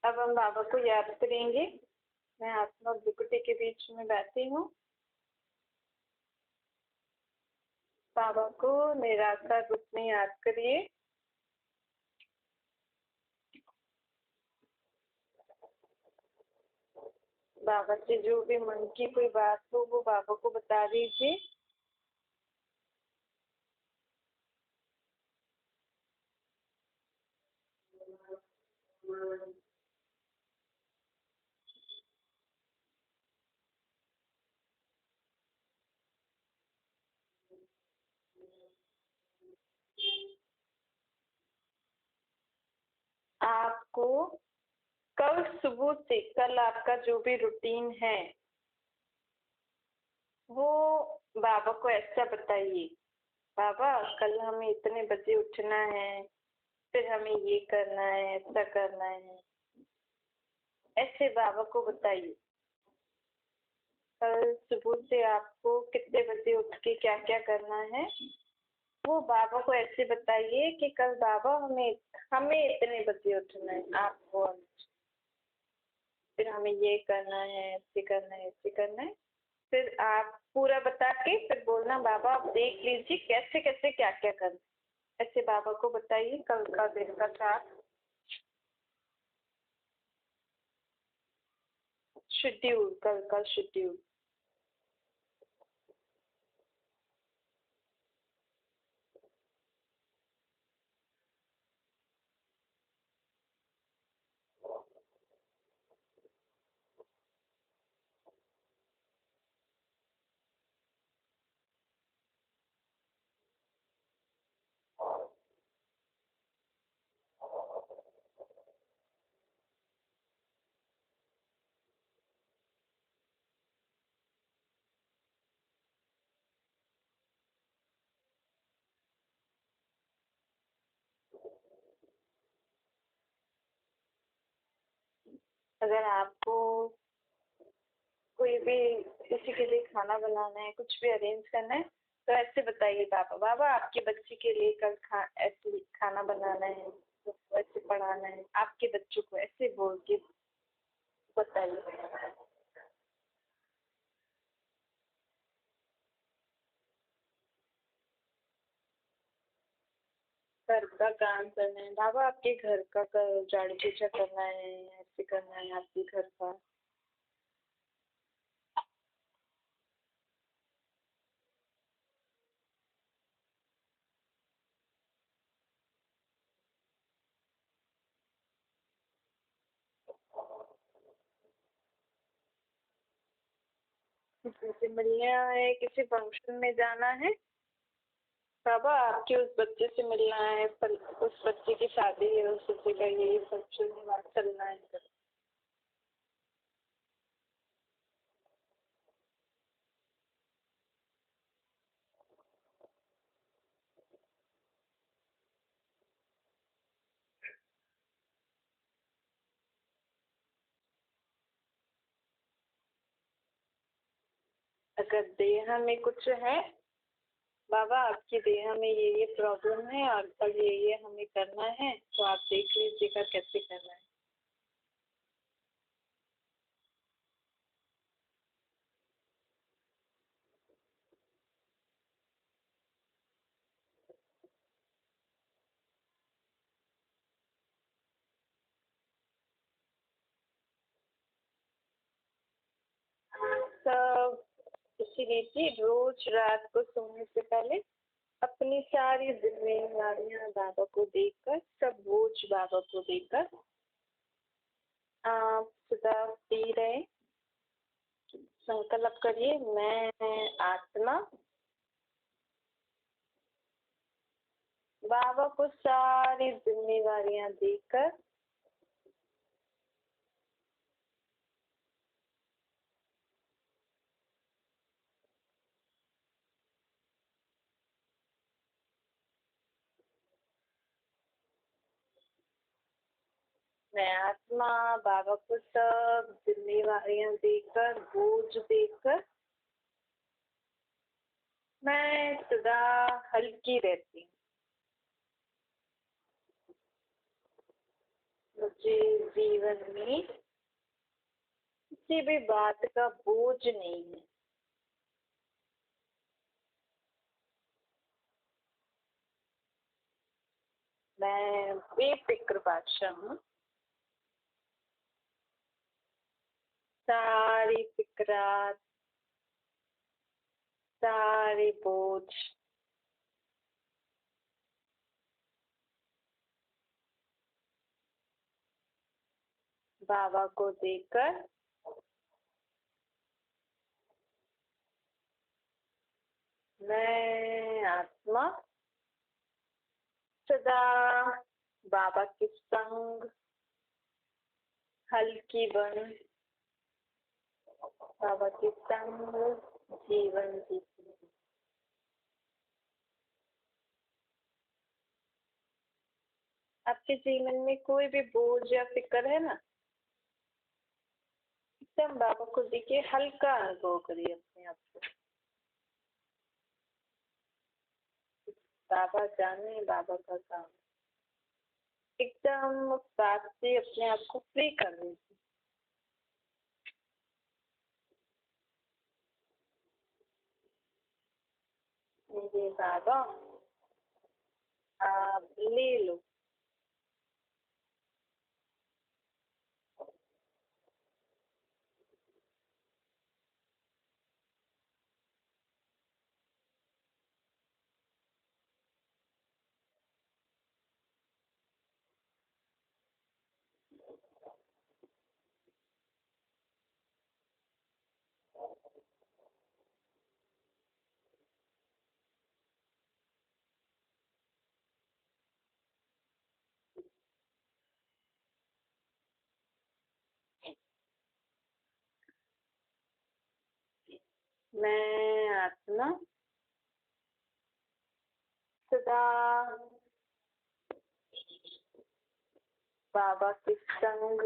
अब हम बाबा को याद करेंगे। मैं आत्मा और भृकुटी के बीच में बैठी हूँ। बाबा को निराकार रूप में याद करिए। बाबा से जो भी मन की कोई बात हो वो बाबा को बता दीजिए। आपको कल सुबह से कल आपका जो भी रूटीन है वो बाबा को ऐसा बताइए। बाबा कल हमें इतने बजे उठना है, फिर हमें ये करना है, ऐसा करना है, ऐसे बाबा को बताइए। कल सुबह से आपको कितने बजे उठ के क्या क्या करना है वो बाबा को ऐसे बताइए कि कल बाबा हमें हमें इतने बजे उठना है, आपको फिर हमें ये करना है, ऐसे करना है, ऐसे करना है। फिर आप पूरा बता के फिर बोलना बाबा आप देख लीजिए कैसे कैसे क्या क्या करना है। ऐसे बाबा को बताइए कल का दिन का टास्क शेड्यूल, कल का शेड्यूल। अगर आपको कोई भी किसी के लिए खाना बनाना है, कुछ भी अरेंज करना है तो ऐसे बताइए बाबा बाबा आपके बच्चे के लिए कल ऐसे खाना बनाना है, उसको ऐसे पढ़ाना है, आपके बच्चों को ऐसे बोल के बताइए। घर का काम करना है बाबा, आपके घर का झाड़ू पोछा करना है, ऐसे करना है आपके घर का। किसी से मिलना है, किसी फंक्शन में जाना है बाबा, आपके उस बच्चे से मिलना है, पर उस बच्चे की शादी है, उस बच्चे का यही फंक्शन है, वहाँ चलना है। अगर देह में कुछ है बाबा, आपकी देह में ये प्रॉब्लम है और कल ये हमें करना है, तो आप देख लीजिएगा कैसे करना है। सब इसी रीति रोज रात को सोने से पहले अपनी सारी जिम्मेदारियां बाबा को देकर, सब बोझ बाबा को देकर आप सुबह पी रहे संकल्प करिए, मैं आत्मा बाबा को सारी जिम्मेदारियां देकर मैं आत्मा बाबा को सब जिम्मेदारियां देकर, बोझ देकर मैं सदा हल्की रहती हूँ। मुझे जीवन में किसी भी बात का बोझ नहीं है। मैं बेफिक्र बादशाह हूँ। सारी फिक्रात, सारे बोझ बाबा को देकर मैं आत्मा सदा बाबा के संग हल्की बन बाबा के संग जीवन जीती। आपके जीवन में कोई भी बोझ या फिक्र है ना, एकदम बाबा को देखिए, हल्का अनुभव करिए अपने आप को। बाबा जाने बाबा का काम, एकदम उस बात से अपने आप को फ्री कर दीजिए। मेरे बाबा आप ले लो। मैं आत्मा सदा बाबा के संग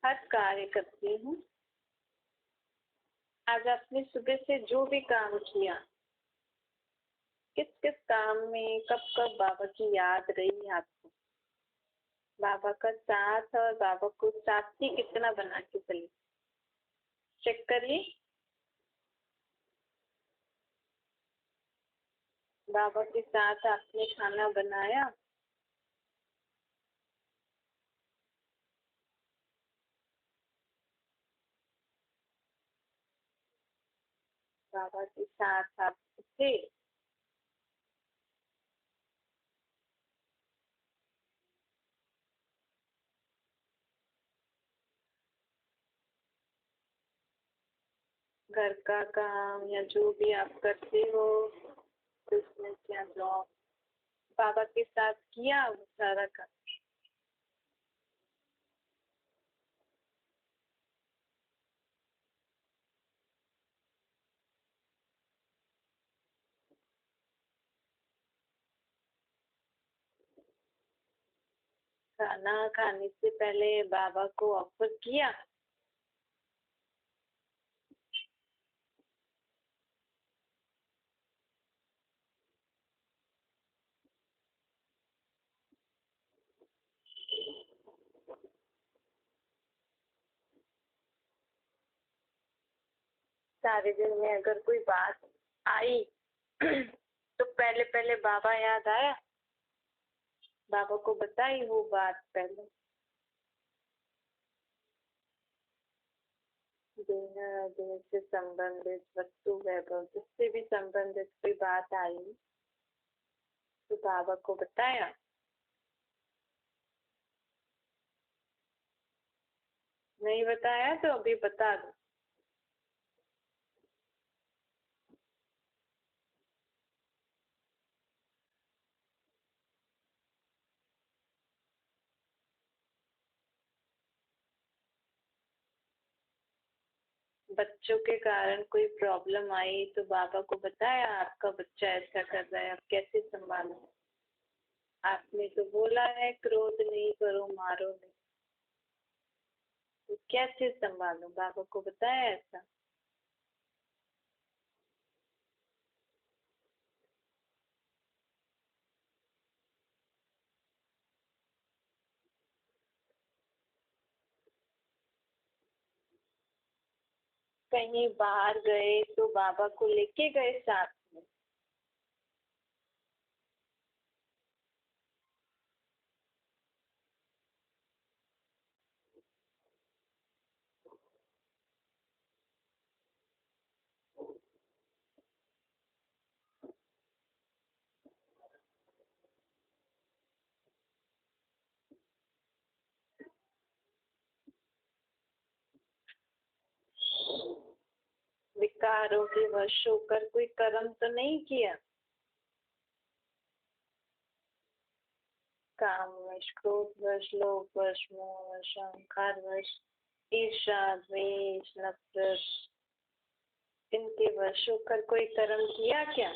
हर कार्य करती हूँ। आज आपने सुबह से जो भी काम किया, किस किस काम में कब कब बाबा की याद रही आपको, बाबा का साथ और बाबा को साथी कितना बना के चली, चेक करिए। बाबा के साथ आपने खाना बनाया, बाबा के साथ आप थे, घर का काम या जो भी आप करते हो, बिजनेस या जॉब, बाबा के साथ किया वो सारा काम। खाना खाने से पहले बाबा को ऑफर किया, सारे दिन में अगर कोई बात आई तो पहले पहले बाबा याद आया, बाबा को बताई वो बात पहले। दिन दिन से संबंधित वस्तु वैभव जिससे भी संबंधित कोई बात आई तो बाबा को बताया। नहीं बताया तो अभी बता दो। बच्चों के कारण कोई प्रॉब्लम आई तो बाबा को बताया, आपका बच्चा ऐसा कर रहा है, आप कैसे संभालो। आपने तो बोला है क्रोध नहीं करो, मारो नहीं, तो कैसे संभालो, बाबा को बताया ऐसा। कहीं बाहर गए तो बाबा को लेके गए साथ में? विकारों के वश होकर कोई कर्म तो नहीं किया? काम वश, क्रोध वश, लोभ वश, मोह वश, अहंकार वश, ईर्ष्या, द्वेष, नफरत, इनके वश होकर कोई कर्म किया क्या?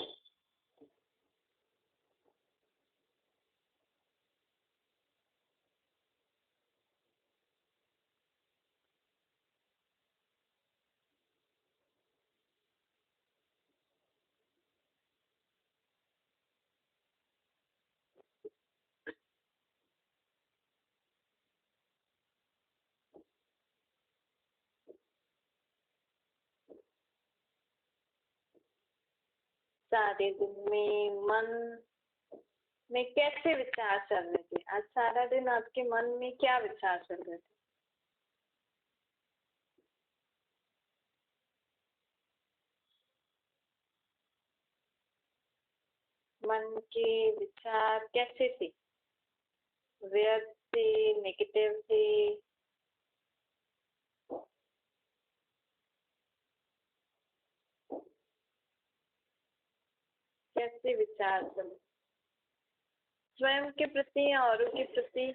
सारे दिन में मन में कैसे विचार चल रहे थे? आज सारा दिन आपके मन में क्या विचार चल रहे थे? मन के विचार कैसे थे? व्यर्थ थे, नेगेटिव थे? कैसे विचार चल? स्वयं के प्रति या औरों के प्रति?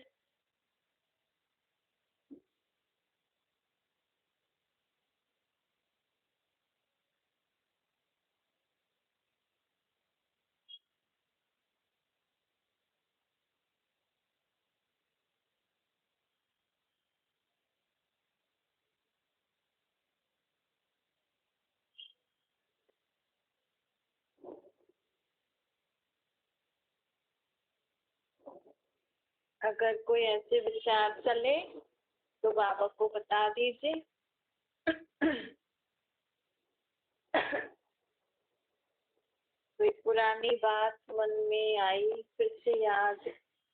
अगर कोई ऐसे विचार चले तो बाबा को बता दीजिए। कोई पुरानी बात मन में आई फिर से याद,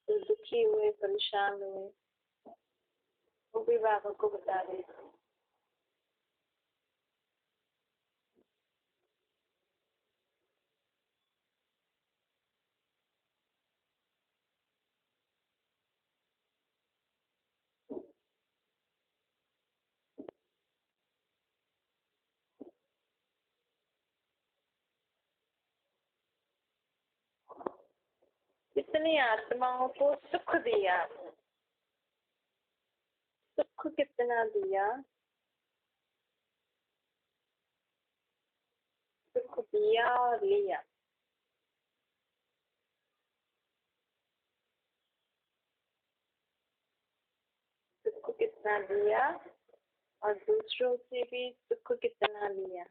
तो दुखी हुए, परेशान हुए, वो भी बाबा को बता दीजिए। कितनी आत्माओं को सुख दिया? सुख कितना दिया? सुख दिया और लिया। सुख कितना दिया और दूसरों से भी सुख कितना लिया?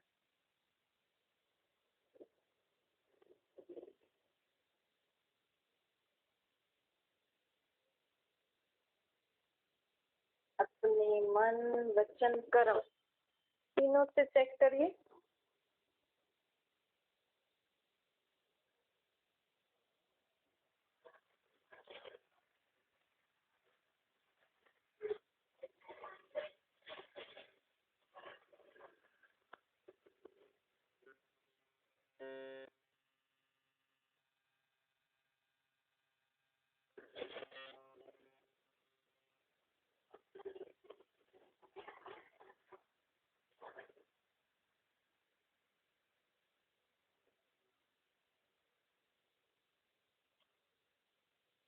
अपने मन, वचन, कर्म तीनों से चेक करिए।